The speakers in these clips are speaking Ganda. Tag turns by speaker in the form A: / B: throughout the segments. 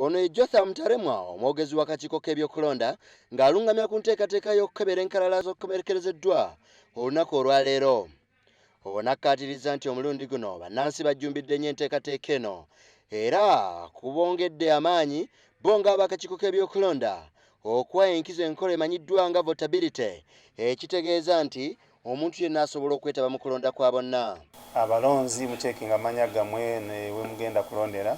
A: Ono ye Jotham Taremwa omwogezi w'akakiiko k'ebyokulonda ng'alungamya ku nteekateeka y'okukebera enkalala z'okukomerekerezeddwa olunaku olwaleero. Ono akkaatiriza nti omulundi guno bannansi bajjumbidde nnyo enteekateeka eno era kubongedde amaanyi bo ng'ab'akakiiko k'ebyokulonda okuwa enkizo enkola emanyiddwa nga votability, ekitegeeza nti omuntu yenna asobola okwetaba mu kulonda kwa bonna.
B: Abalonzi mucekinga amanya gammwe ne we mugenda kulondera.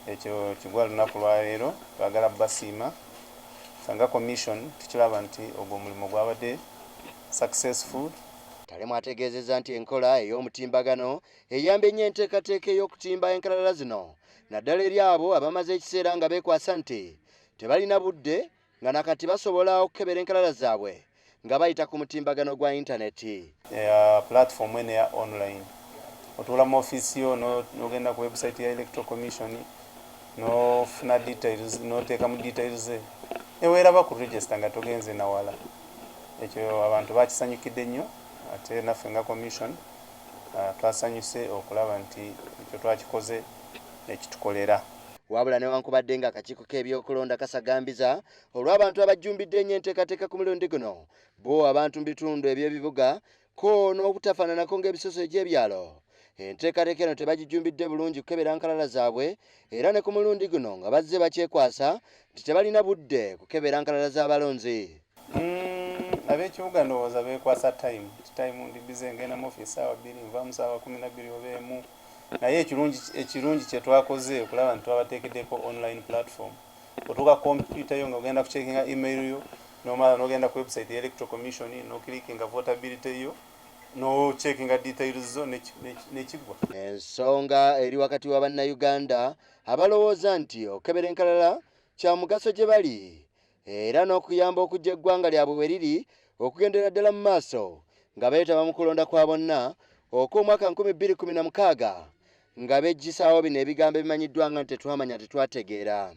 B: Ekyo kigwa lunaku lwaleero twagala basiima sanga commission tukiraba nti ogwo omulimu gwabadde successful.
A: Taremwa ategeezezza nti enkola ey'omutimbagano eyambye nnyo enteekateeka ey'okutimba enkalala zino naddala eri abo abamaze ekiseera nga beekwasa nti tebalina budde nga nakati basobola okukebera enkalala zaabwe nga bayita ku mutimbagano gwa intaneti.
B: Platform eno ya online otuula mu ofiisi yo n'ogenda ku website ya Electoral Commission n'ofuna details n'oteeka mu details ze neweeraba ku register nga togenze nawala. Ekyo abantu bakisanyukidde nnyo ate naffe nga commission twasanyuse okulaba nti ekyo twakikoze ekitukolera.
A: Wabula newankubadde nga akakiiko k'ebyokulonda kasagambiza olw'abantu abajjumbidde ennyo enteekateeka ku mulundi guno, bo abantu mu bitundu eby'ebibuga ko n'obutafaananako ng'ebisoso egy'ebyalo, enteekateeka eno tebagijjumbidde bulungi kukebera nkalala zaabwe era ne ku mulundi guno nga bazze bakyekwasa nti tebalina budde kukebera nkalala z'abalonzi.
B: Ab'ekibuga ndowooza beekwasa time ndi bize ngenda mu ofiisi ssaawa 2 nvaamu ssaawa 12 oba emu. Naye ekirungi kye twakoze okulaba nti twabateekeddeko online platform. Otuuka computer yo ng'ogenda kucekinga email yo n'omala n'ogenda ku website ya Electoral Commission n'okilikinga votability yo n'ocekinga details zo n'ekigwa.
A: Ensonga eri wakati wa bannayuganda abalowooza nti okukebera enkalala kya mugaso gye bali era n'okuyamba okuggya eggwanga lyabwe we riri okugendera ddala mu maaso nga beetaba mu kulonda kwa bonna okw'omwaka 2016 nga bejjisaawo bino ebigambo ebimanyiddwa nga nti tetwamanya tetwategeera.